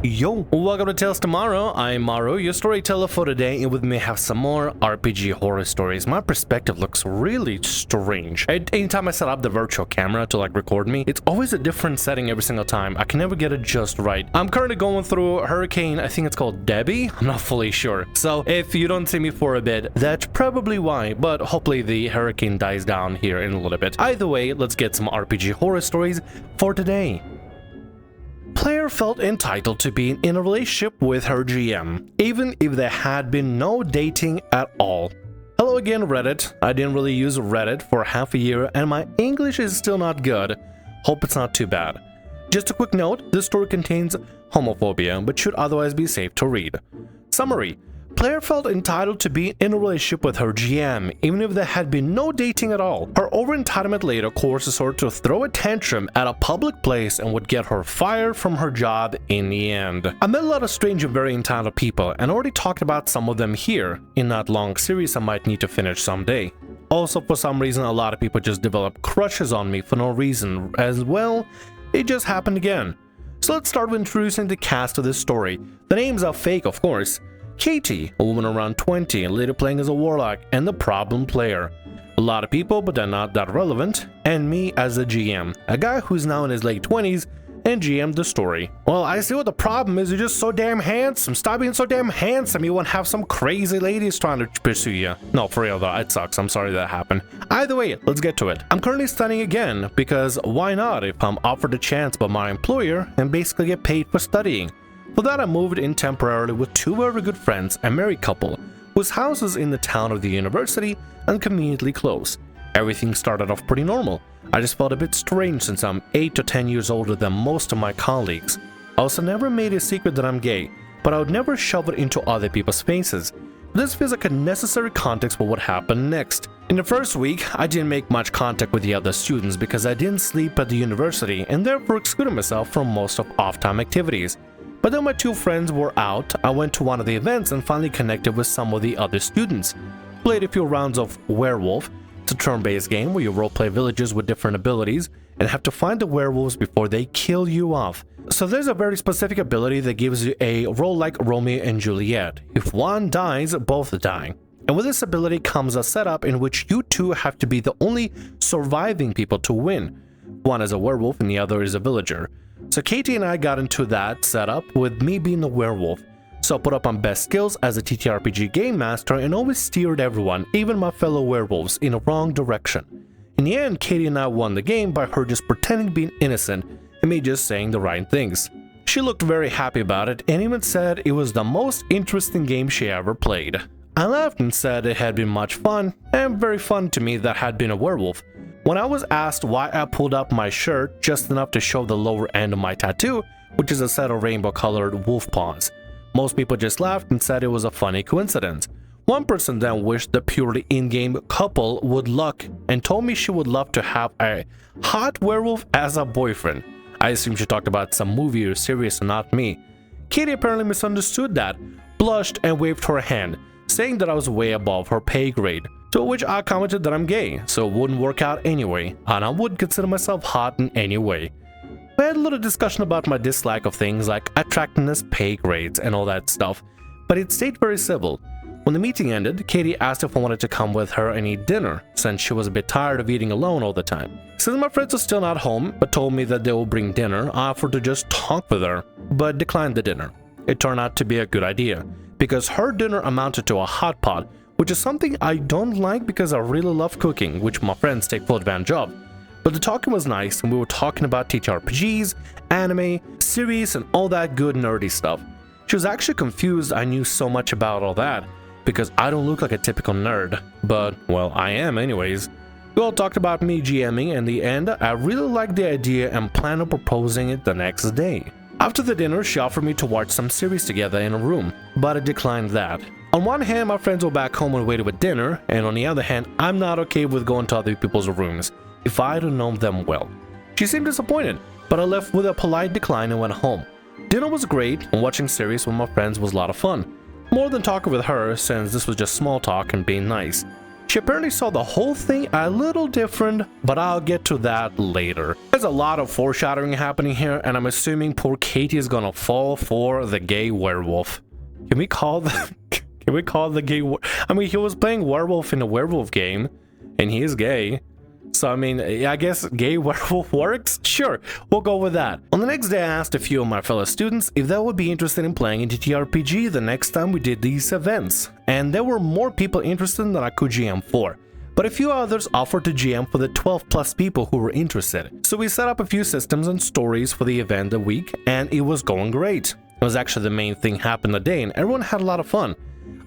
Yo, welcome to Tales Tomorrow. I'm Morrow, your storyteller for today, and with me I have some more RPG horror stories. My perspective looks really strange. Anytime I set up the virtual camera to record me, it's always a different setting every single time. I can never get it just right. I'm currently going through a hurricane, I think it's called Debbie? I'm not fully sure. So if you don't see me for a bit, that's probably why, but hopefully the hurricane dies down here in a little bit. Either way, let's get some RPG horror stories for today. Player felt entitled to be in a relationship with her GM, even if there had been no dating at all. Hello again, Reddit. I didn't really use Reddit for half a year and my English is still not good. Hope it's not too bad. Just a quick note, this story contains homophobia, but should otherwise be safe to read. Summary. Player felt entitled to be in a relationship with her GM, even if there had been no dating at all. Her over-entitlement later coerces her to throw a tantrum at a public place and would get her fired from her job in the end. I met a lot of strange and very entitled people, and already talked about some of them here in that long series I might need to finish someday. Also, for some reason, a lot of people just develop crushes on me for no reason as well. It just happened again. So let's start with introducing the cast of this story. The names are fake, of course. Katie, a woman around 20, later playing as a warlock and the problem player. A lot of people, but they're not that relevant. And me as a GM, a guy who's now in his late 20s and GM'd the story. Well, I see what the problem is. You're just so damn handsome. Stop being so damn handsome. You won't have some crazy ladies trying to pursue you. No, for real though, it sucks. I'm sorry that happened. Either way, let's get to it. I'm currently studying again because why not if I'm offered a chance by my employer and basically get paid for studying. For that, I moved in temporarily with two very good friends, a married couple, whose houses in the town of the university and conveniently close. Everything started off pretty normal. I just felt a bit strange since I'm 8 to 10 years older than most of my colleagues. I also never made a secret that I'm gay, but I would never shove it into other people's faces. This feels like a necessary context for what happened next. In the first week, I didn't make much contact with the other students because I didn't sleep at the university and therefore excluded myself from most of off-time activities. But then my two friends were out, I went to one of the events and finally connected with some of the other students. Played a few rounds of Werewolf. It's a turn-based game where you roleplay villagers with different abilities and have to find the werewolves before they kill you off. So there's a very specific ability that gives you a role like Romeo and Juliet. If one dies, both die. And with this ability comes a setup in which you two have to be the only surviving people to win. One is a werewolf and the other is a villager. So Katie and I got into that setup with me being the werewolf. So I put up my best skills as a TTRPG game master and always steered everyone, even my fellow werewolves, in a wrong direction. In the end, Katie and I won the game by her just pretending being innocent and me just saying the right things. She looked very happy about it and even said it was the most interesting game she ever played. I laughed and said it had been much fun and very fun to me that had been a werewolf. When I was asked why I pulled up my shirt just enough to show the lower end of my tattoo, which is a set of rainbow-colored wolf paws, most people just laughed and said it was a funny coincidence. One person then wished the purely in-game couple would luck and told me she would love to have a hot werewolf as a boyfriend. I assume she talked about some movie or series and not me. Katie apparently misunderstood that, blushed and waved her hand, saying that I was way above her pay grade. To which I commented that I'm gay, so it wouldn't work out anyway, and I wouldn't consider myself hot in any way. We had a little discussion about my dislike of things like attractiveness, pay grades, and all that stuff, but it stayed very civil. When the meeting ended, Katie asked if I wanted to come with her and eat dinner, since she was a bit tired of eating alone all the time. Since my friends were still not home, but told me that they will bring dinner, I offered to just talk with her, but declined the dinner. It turned out to be a good idea, because her dinner amounted to a hot pot, which is something I don't like because I really love cooking, which my friends take full advantage of. But the talking was nice and we were talking about TTRPGs, anime, series, and all that good nerdy stuff. She was actually confused I knew so much about all that, because I don't look like a typical nerd, but, well, I am anyways. We all talked about me GMing and in the end, I really liked the idea and planned on proposing it the next day. After the dinner, she offered me to watch some series together in a room, but I declined that. On one hand, my friends were back home and waited with dinner, and on the other hand, I'm not okay with going to other people's rooms if I don't know them well. She seemed disappointed, but I left with a polite decline and went home. Dinner was great, and watching series with my friends was a lot of fun. More than talking with her, since this was just small talk and being nice. She She apparently saw the whole thing a little different, but I'll get to that later. There's a lot of foreshadowing happening here, and I'm assuming poor Katie is gonna fall for the gay werewolf. Can we call the gay I mean, he was playing werewolf in a werewolf game, and he is gay. So, I mean, I guess gay werewolf works? Sure, we'll go with that. On the next day, I asked a few of my fellow students if they would be interested in playing a TTRPG the next time we did these events. And there were more people interested than I could GM for. But a few others offered to GM for the 12 plus people who were interested. So we set up a few systems and stories for the event a week, and it was going great. It was actually the main thing happened that day, and everyone had a lot of fun.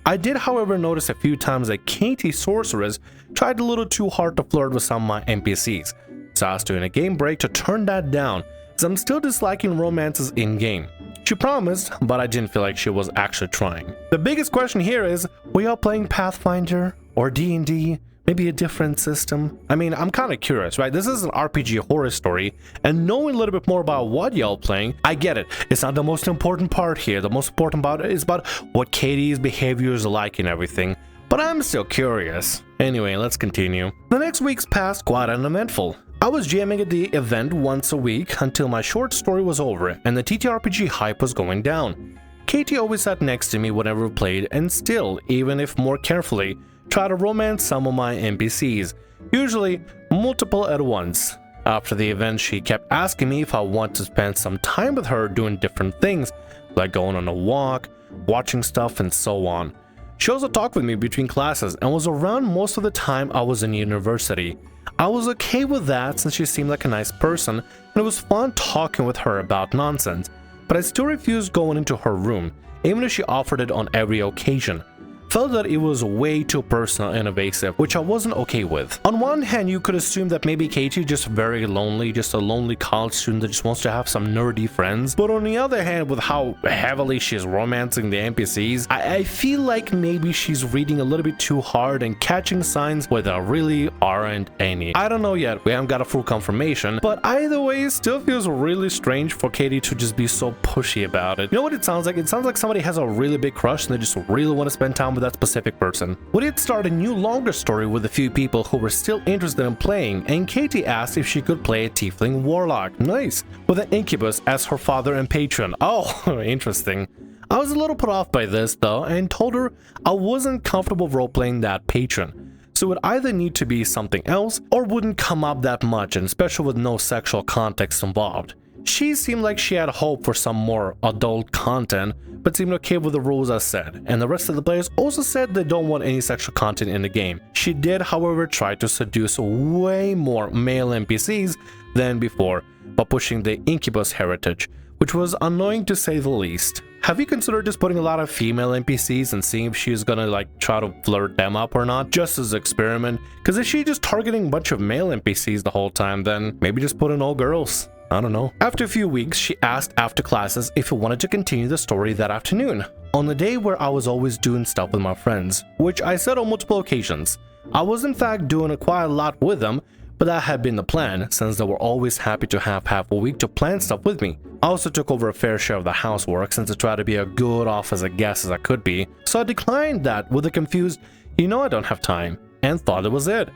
I did, however, notice a few times that Katie Sorceress tried a little too hard to flirt with some of my NPCs, so I asked her in a game break to turn that down, as I'm still disliking romances in-game. She promised, but I didn't feel like she was actually trying. The biggest question here is, were y'all playing Pathfinder or D&D? Maybe a different system? I mean, I'm kind of curious, right? This is an RPG horror story, and knowing a little bit more about what y'all playing, I get it. It's not the most important part here. The most important part is about what Katie's behavior is like and everything. But I'm still curious. Anyway, let's continue. The next weeks passed quite uneventful. I was jamming at the event once a week until my short story was over and the TTRPG hype was going down. Katie always sat next to me whenever we played, and still, even if more carefully, try to romance some of my NPCs, usually multiple at once. After the event, she kept asking me if I want to spend some time with her doing different things, like going on a walk, watching stuff, and so on. She also talked with me between classes and was around most of the time I was in university. I was okay with that since she seemed like a nice person, and it was fun talking with her about nonsense, but I still refused going into her room, even if she offered it on every occasion. Felt that it was way too personal and invasive, which I wasn't okay with. On one hand, you could assume that maybe Katie just very lonely, just a lonely college student that just wants to have some nerdy friends. But on the other hand, with how heavily she's romancing the NPCs, I feel like maybe she's reading a little bit too hard and catching signs where there really aren't any. I don't know yet, we haven't got a full confirmation, but either way, it still feels really strange for Katie to just be so pushy about it. You know what it sounds like? It sounds like somebody has a really big crush and they just really want to spend time with that specific person. We did start a new longer story with a few people who were still interested in playing, and Katie asked if she could play a tiefling warlock. Nice. With an incubus as her father and patron. Oh, interesting. I was a little put off by this though, and told her I wasn't comfortable role-playing that patron. So it would either need to be something else or wouldn't come up that much, and especially with no sexual context involved. She seemed like she had hope for some more adult content, but seemed okay with the rules I said, and the rest of the players also said they don't want any sexual content in the game. She did, however, try to seduce way more male NPCs than before by pushing the incubus heritage, which was annoying to say the least. Have you considered just putting a lot of female NPCs and seeing if she's gonna like try to flirt them up or not, just as an experiment? Because if she's just targeting a bunch of male NPCs the whole time, then maybe just put in all girls. I don't know. After a few weeks, she asked after classes if I wanted to continue the story that afternoon, on the day where I was always doing stuff with my friends, which I said on multiple occasions. I was in fact doing quite a lot with them, but that had been the plan, since they were always happy to have half a week to plan stuff with me. I also took over a fair share of the housework since I tried to be as good off as a guest as I could be, so I declined that with a confused, "You know I don't have time," and thought it was it.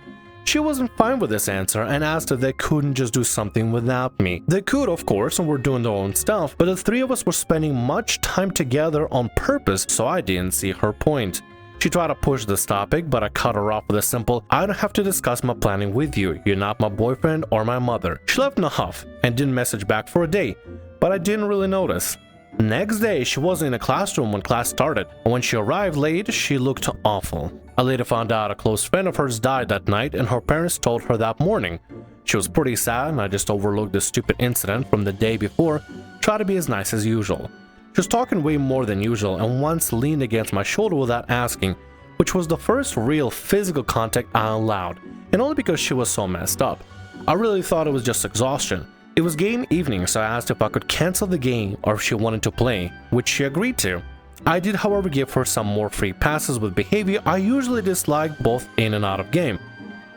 She wasn't fine with this answer and asked if they couldn't just do something without me. They could, of course, and were doing their own stuff, but the three of us were spending much time together on purpose, so I didn't see her point. She tried to push this topic, but I cut her off with a simple, "I don't have to discuss my planning with you. You're not my boyfriend or my mother." She left in a huff and didn't message back for a day, but I didn't really notice. Next day, she wasn't in a classroom when class started, and when she arrived late, she looked awful. I later found out a close friend of hers died that night, and her parents told her that morning. She was pretty sad, and I just overlooked the stupid incident from the day before, tried to be as nice as usual. She was talking way more than usual, and once leaned against my shoulder without asking, which was the first real physical contact I allowed, and only because she was so messed up. I really thought it was just exhaustion. It was game evening, so I asked if I could cancel the game or if she wanted to play, which she agreed to. I did, however, give her some more free passes with behavior I usually dislike both in and out of game.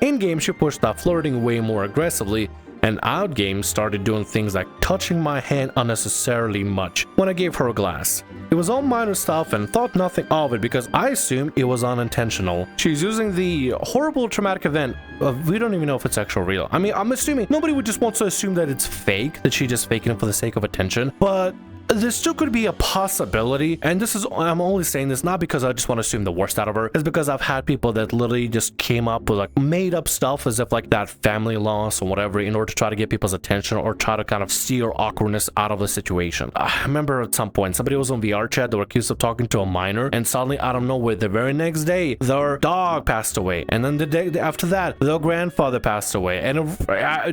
In game, she pushed that flirting way more aggressively, and Outgame started doing things like touching my hand unnecessarily much when I gave her a glass. It was all minor stuff and thought nothing of it because I assumed it was unintentional. She's using the horrible traumatic event of, we don't even know if it's actual real. I mean, I'm assuming nobody would just want to assume that it's fake, that she just faking it for the sake of attention, but there still could be a possibility, and this is, I'm only saying this not because I just want to assume the worst out of her, it's because I've had people that literally just came up with like made up stuff as if like that family loss or whatever in order to try to get people's attention or try to kind of steer awkwardness out of the situation. I remember at some point somebody was on VR chat, they were accused of talking to a minor, and suddenly out of nowhere the very next day their dog passed away, and then the day after that their grandfather passed away, and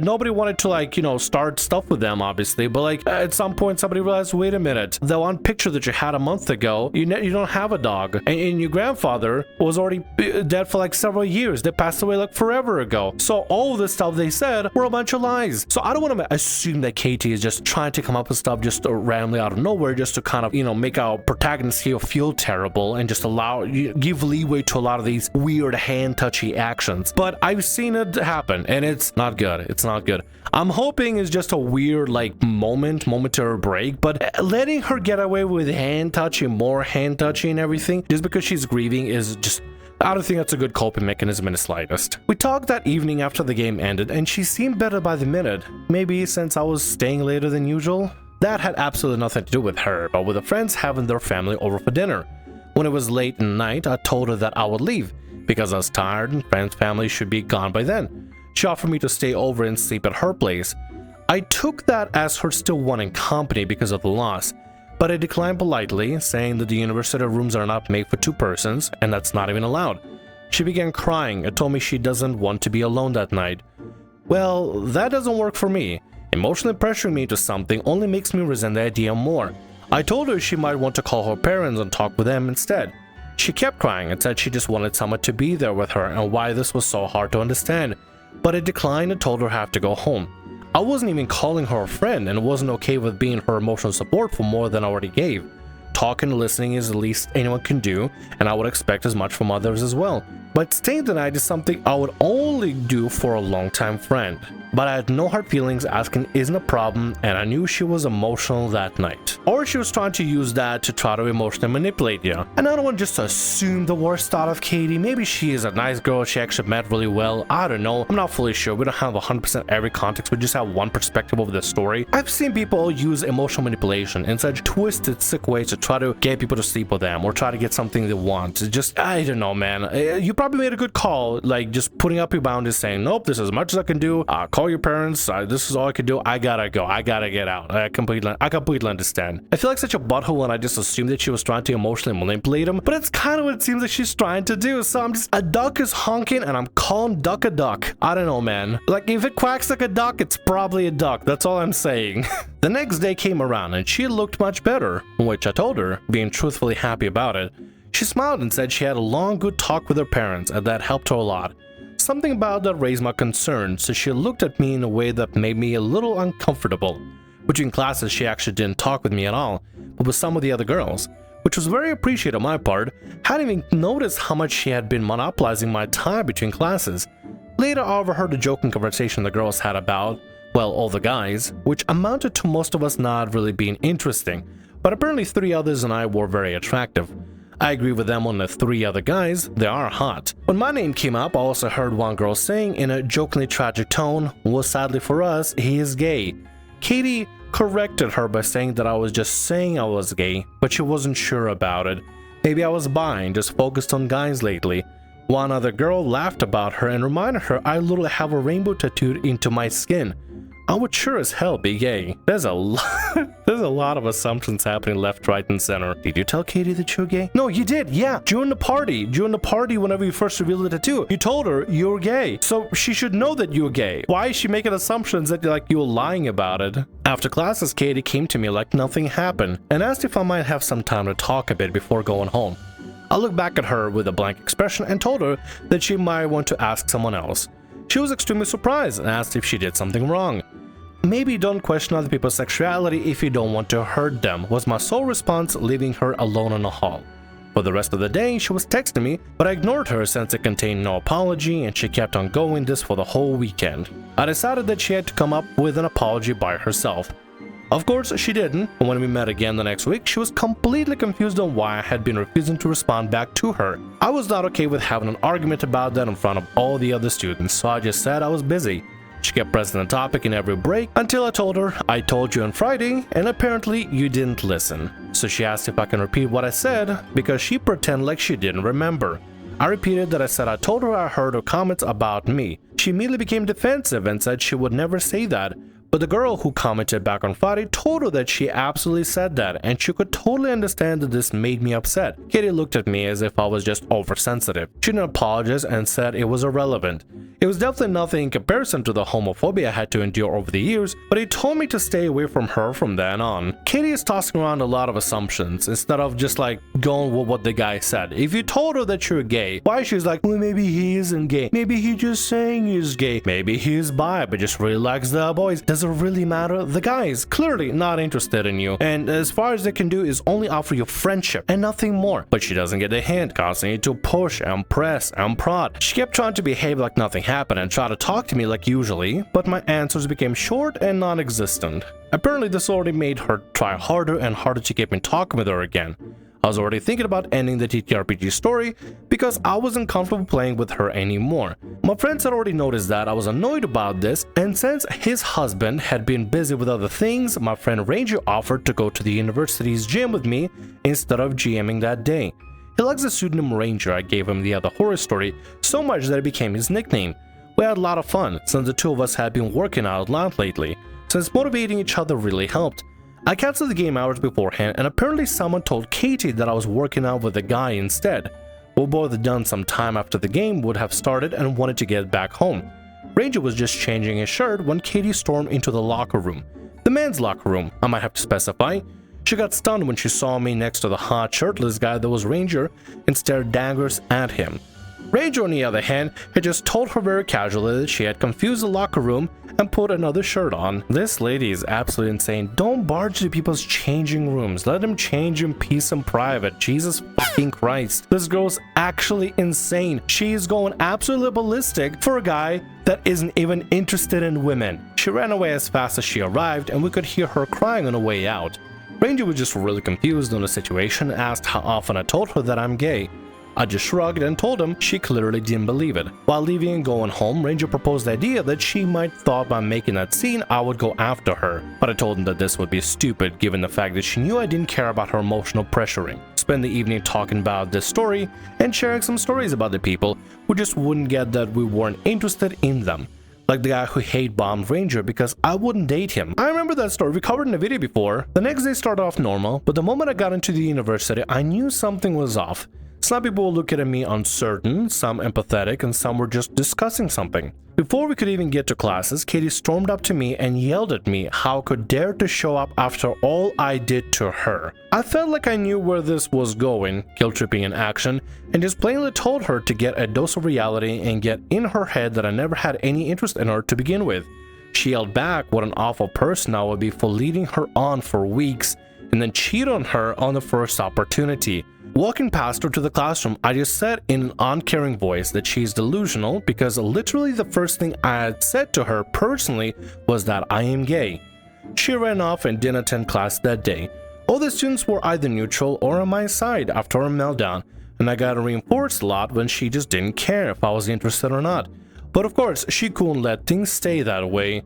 nobody wanted to like, you know, start stuff with them obviously, but like at some point somebody realized, wait a minute, the one picture that you had a month ago, you don't have a dog, and your grandfather was already dead for like several years. They passed away like forever ago. So all of the stuff they said were a bunch of lies. So I don't want to assume that Katie is just trying to come up with stuff just randomly out of nowhere just to kind of, you know, make our protagonist here feel terrible and just give leeway to a lot of these weird hand touchy actions. But I've seen it happen and it's not good. It's not good. I'm hoping it's just a weird like momentary break, but letting her get away with hand touching, more hand touching and everything just because she's grieving is just, I don't think that's a good coping mechanism in the slightest. We talked that evening after the game ended and she seemed better by the minute, maybe since I was staying later than usual. That had absolutely nothing to do with her, but with the friends having their family over for dinner. When it was late in the night, I told her that I would leave because I was tired and friends' family should be gone by then. She offered me to stay over and sleep at her place. I took that as her still wanting company because of the loss, but I declined politely, saying that the university rooms are not made for 2 persons, and that's not even allowed. She began crying and told me she doesn't want to be alone that night. Well, that doesn't work for me. Emotionally pressuring me into something only makes me resent the idea more. I told her she might want to call her parents and talk with them instead. She kept crying and said she just wanted someone to be there with her and why this was so hard to understand, but I declined and told her I have to go home. I wasn't even calling her a friend and wasn't okay with being her emotional support for more than I already gave. Talking and listening is the least anyone can do, and I would expect as much from others as well. But staying the night is something I would only do for a longtime friend. But I had no hard feelings asking isn't a problem, and I knew she was emotional that night. Or she was trying to use that to try to emotionally manipulate you. And I don't want just to assume the worst out of Katie. Maybe she is a nice girl, she actually met really well. I don't know, I'm not fully sure. We don't have 100% every context, we just have one perspective of the story. I've seen people use emotional manipulation in such twisted, sick ways to try to get people to sleep with them or try to get something they want. It's just, I don't know, man. You probably made a good call, like just putting up your boundaries, saying, nope, this is as much as I can do. Call your parents. This is all I can do. I gotta go. I gotta get out. I completely understand. I feel like such a butthole when I just assumed that she was trying to emotionally manipulate him, but it's kind of what it seems like she's trying to do. So I'm just, a duck is honking and I'm calling duck a duck. I don't know, man. Like if it quacks like a duck, it's probably a duck. That's all I'm saying. The next day came around and she looked much better, which I told her, being truthfully happy about it. She smiled and said she had a long good talk with her parents and that helped her a lot. Something about that raised my concern, so she looked at me in a way that made me a little uncomfortable. Between classes she actually didn't talk with me at all, but with some of the other girls, which was very appreciated on my part. Hadn't even noticed how much she had been monopolizing my time between classes. Later I overheard a joking conversation the girls had about, well, all the guys, which amounted to most of us not really being interesting, but apparently 3 others and I were very attractive. I agree with them on the 3 other guys, they are hot. When my name came up, I also heard one girl saying in a jokingly tragic tone, well, sadly for us, he is gay. Katie corrected her by saying that I was just saying I was gay, but she wasn't sure about it. Maybe I was bi and just focused on guys lately. One other girl laughed about her and reminded her I literally have a rainbow tattooed into my skin. I would sure as hell be gay. There's a lot of assumptions happening left, right, and center. Did you tell Katie that you're gay? No, you did, yeah. During the party whenever you first revealed the tattoo, you told her you're gay. So she should know that you're gay. Why is she making assumptions that you're lying about it? After classes, Katie came to me like nothing happened and asked if I might have some time to talk a bit before going home. I looked back at her with a blank expression and told her that she might want to ask someone else. She was extremely surprised and asked if she did something wrong. Maybe don't question other people's sexuality if you don't want to hurt them, was my sole response, leaving her alone in the hall. For the rest of the day, she was texting me, but I ignored her since it contained no apology and she kept on going this for the whole weekend. I decided that she had to come up with an apology by herself. Of course, she didn't, and when we met again the next week, she was completely confused on why I had been refusing to respond back to her. I was not okay with having an argument about that in front of all the other students, so I just said I was busy. She kept pressing the topic in every break until I told her, I told you on Friday, and apparently you didn't listen. So she asked if I can repeat what I said, because she pretended like she didn't remember. I repeated that I said I told her I heard her comments about me. She immediately became defensive and said she would never say that. But the girl who commented back on Friday told her that she absolutely said that, and she could totally understand that this made me upset. Katie looked at me as if I was just oversensitive. She didn't apologize and said it was irrelevant. It was definitely nothing in comparison to the homophobia I had to endure over the years, but he told me to stay away from her from then on. Katie is tossing around a lot of assumptions instead of just like going with what the guy said. If you told her that you're gay, why she's like, well, maybe he isn't gay, maybe he just saying he's gay, maybe he's bi but just really likes the boys. Does it really matter? The guy is clearly not interested in you, and as far as they can do is only offer you friendship and nothing more. But she doesn't get the hint, constantly to push and press and prod. She kept trying to behave like nothing happened and try to talk to me like usually, but my answers became short and non-existent. Apparently this already made her try harder and harder to keep me talking with her again. I was already thinking about ending the TTRPG story because I wasn't comfortable playing with her anymore. My friends had already noticed that I was annoyed about this, and since his husband had been busy with other things, my friend Ranger offered to go to the university's gym with me instead of GMing that day. He likes the pseudonym Ranger I gave him the other horror story so much that it became his nickname. We had a lot of fun since the two of us had been working out a lot lately, since motivating each other really helped. I canceled the game hours beforehand, and apparently someone told Katie that I was working out with a guy instead. We both done some time after the game would have started and wanted to get back home. Ranger was just changing his shirt when Katie stormed into the locker room. The men's locker room, I might have to specify. She got stunned when she saw me next to the hot shirtless guy that was Ranger and stared daggers at him. Ranger, on the other hand, had just told her very casually that she had confused the locker room and put another shirt on. This lady is absolutely insane. Don't barge into people's changing rooms. Let them change in peace and private. Jesus fucking Christ. This girl's actually insane. She is going absolutely ballistic for a guy that isn't even interested in women. She ran away as fast as she arrived, and we could hear her crying on the way out. Ranger was just really confused on the situation and asked how often I told her that I'm gay. I just shrugged and told him she clearly didn't believe it. While leaving and going home, Ranger proposed the idea that she might thought by making that scene I would go after her. But I told him that this would be stupid given the fact that she knew I didn't care about her emotional pressuring. Spend the evening talking about this story and sharing some stories about the people who just wouldn't get that we weren't interested in them. Like the guy who hate-bombed Ranger because I wouldn't date him. I remember that story, we covered in a video before. The next day started off normal, but the moment I got into the university, I knew something was off. Some people were looking at me uncertain, some empathetic, and some were just discussing something. Before we could even get to classes, Katie stormed up to me and yelled at me how I could dare to show up after all I did to her. I felt like I knew where this was going, guilt-tripping in action, and just plainly told her to get a dose of reality and get in her head that I never had any interest in her to begin with. She yelled back what an awful person I would be for leading her on for weeks and then cheat on her on the first opportunity. Walking past her to the classroom, I just said in an uncaring voice that she's delusional because literally the first thing I had said to her personally was that I am gay. She ran off and didn't attend class that day. All the students were either neutral or on my side after her meltdown, and I got reinforced a lot when she just didn't care if I was interested or not. But of course, she couldn't let things stay that way.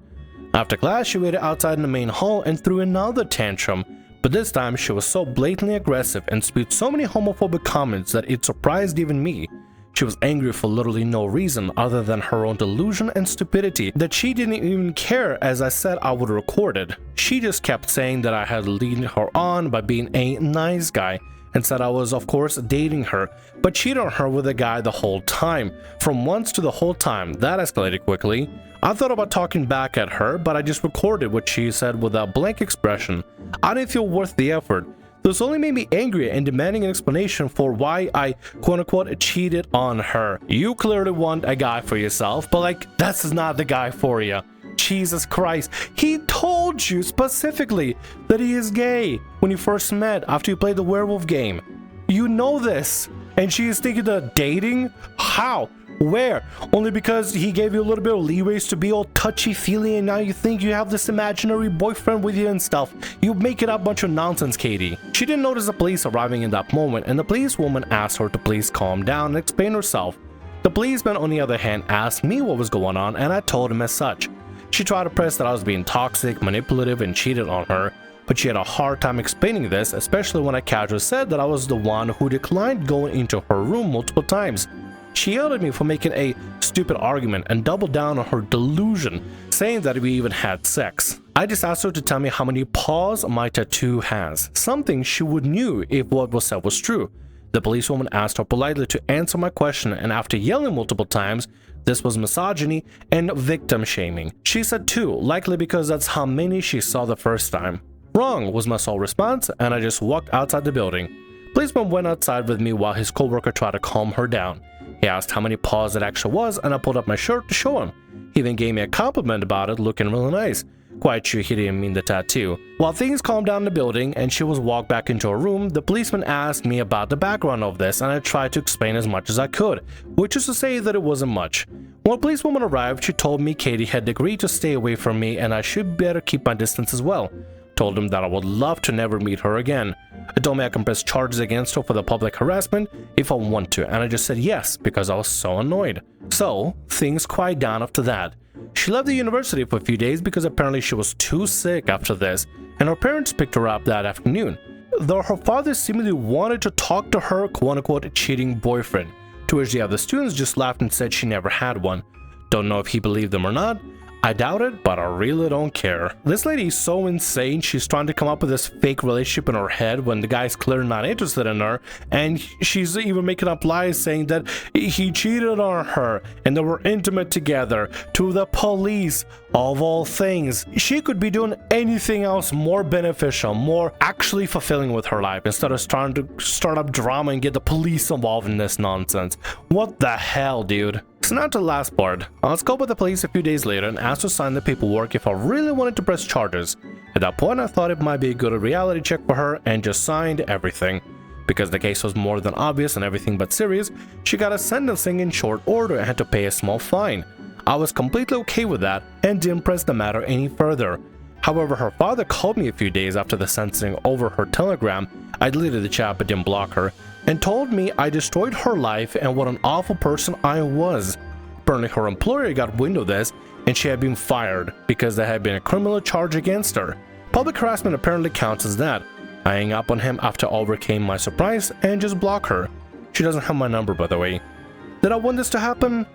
After class, she waited outside in the main hall and threw another tantrum. But this time she was so blatantly aggressive and spewed so many homophobic comments that it surprised even me. She was angry for literally no reason other than her own delusion and stupidity that she didn't even care as I said I would record it. She just kept saying that I had leading her on by being a nice guy and said I was of course dating her, but cheated on her with a guy the whole time. From once to the whole time, that escalated quickly. I thought about talking back at her, but I just recorded what she said with a blank expression. I didn't feel worth the effort. This only made me angry and demanding an explanation for why I quote-unquote cheated on her. You clearly want a guy for yourself, but like, that's not the guy for you. Jesus Christ, he told you specifically that he is gay when you first met after you played the werewolf game. You know this. And she is thinking of dating? How? Where? Only because he gave you a little bit of leeways to be all touchy-feely and now you think you have this imaginary boyfriend with you and stuff. You make it up a bunch of nonsense, Katie. She didn't notice the police arriving in that moment, and the policewoman asked her to please calm down and explain herself. The policeman, on the other hand, asked me what was going on, and I told him as such. She tried to press that I was being toxic, manipulative, and cheated on her, but she had a hard time explaining this, especially when I casually said that I was the one who declined going into her room multiple times. She yelled at me for making a stupid argument and doubled down on her delusion, saying that we even had sex. I just asked her to tell me how many paws my tattoo has, something she would knew if what was said was true. The policewoman asked her politely to answer my question, and after yelling multiple times, this was misogyny and victim shaming. She said 2, likely because that's how many she saw the first time. Wrong was my sole response, and I just walked outside the building. Policeman went outside with me while his coworker tried to calm her down. He asked how many paws it actually was, and I pulled up my shirt to show him. He then gave me a compliment about it, looking really nice. Quite sure he didn't mean the tattoo. While things calmed down in the building and she was walked back into her room, the policeman asked me about the background of this, and I tried to explain as much as I could, which is to say that it wasn't much. When the policewoman arrived, she told me Katie had agreed to stay away from me and I should better keep my distance as well. Told him that I would love to never meet her again. I told me I can press charges against her for the public harassment if I want to, and I just said yes because I was so annoyed. So, things quieted down after that. She left the university for a few days because apparently she was too sick after this, and her parents picked her up that afternoon. Though her father seemingly wanted to talk to her quote-unquote cheating boyfriend, to which the other students just laughed and said she never had one. Don't know if he believed them or not. I doubt it, but I really don't care. This lady is so insane. She's trying to come up with this fake relationship in her head when the guy's clearly not interested in her, and she's even making up lies saying that he cheated on her and they were intimate together to the police of all things. She could be doing anything else more beneficial, more actually fulfilling with her life instead of trying to start up drama and get the police involved in this nonsense. What the hell, dude? So now to the last part. I was called by the police a few days later and asked to sign the paperwork if I really wanted to press charges. At that point, I thought it might be a good reality check for her and just signed everything. Because the case was more than obvious and everything but serious, she got a sentencing in short order and had to pay a small fine. I was completely okay with that and didn't press the matter any further. However, her father called me a few days after the sentencing over her telegram. I deleted the chat but didn't block her, and told me I destroyed her life and what an awful person I was. Apparently her employer got wind of this and she had been fired because there had been a criminal charge against her. Public harassment apparently counts as that. I hang up on him after I overcame my surprise and just block her. She doesn't have my number, by the way. Did I want this to happen?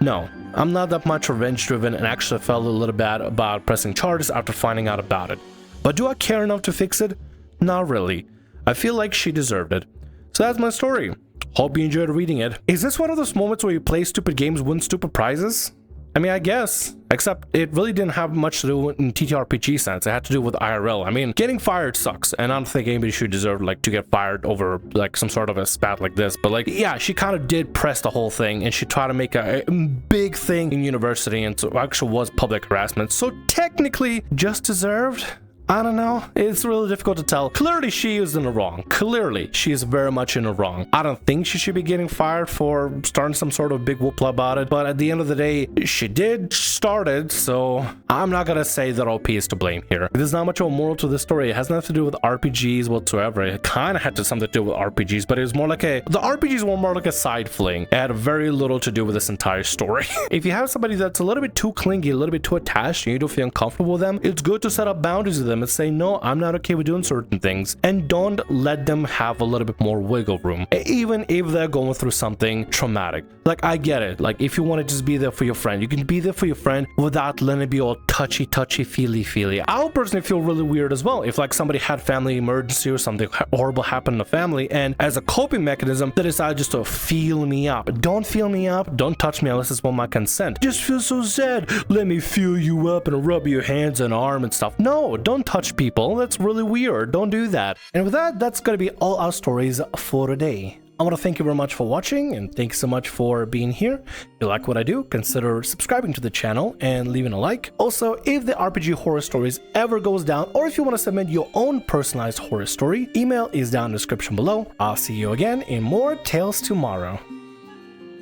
No, I'm not that much revenge driven and actually felt a little bad about pressing charges after finding out about it. But do I care enough to fix it? Not really. I feel like she deserved it. So that's my story. Hope you enjoyed reading it. Is this one of those moments where you play stupid games, win stupid prizes? I mean, I guess. Except it really didn't have much to do in TTRPG sense. It had to do with IRL. I mean, getting fired sucks, and I don't think anybody should deserve like to get fired over like some sort of a spat like this. But like, yeah, she kind of did press the whole thing, and she tried to make a big thing in university, and so it actually was public harassment. So technically, just deserved. I don't know. It's really difficult to tell. Clearly, she is in the wrong. Clearly, she is very much in the wrong. I don't think she should be getting fired for starting some sort of big whoopla about it. But at the end of the day, she did start it. So I'm not going to say that OP is to blame here. There's not much of a moral to this story. It has nothing to do with RPGs whatsoever. It kind of had something to do with RPGs, but it was more like the RPGs were more like a side fling. It had very little to do with this entire story. If you have somebody that's a little bit too clingy, a little bit too attached, and you don't feel uncomfortable with them, it's good to set up boundaries with them and say, no, I'm not okay with doing certain things, and don't let them have a little bit more wiggle room, even if they're going through something traumatic. Like, I get it. Like, if you want to just be there for your friend, you can be there for your friend without letting it be all touchy, feely. I'll personally feel really weird as well if like somebody had family emergency or something horrible happened in the family, and as a coping mechanism, they decide just to feel me up. Don't feel me up. Don't touch me unless it's with my consent. Just feel so sad. Let me feel you up and rub your hands and arm and stuff. No, don't touch people. That's really weird. Don't do that. And with that, that's gonna be all our stories for today. I want to thank you very much for watching, and thanks so much for being here. If you like what I do, consider subscribing to the channel and leaving a like. Also, if the RPG Horror Stories ever goes down, or if you want to submit your own personalized horror story, email is down in the description below. I'll see you again in more Tales Tomorrow.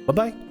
Bye-bye.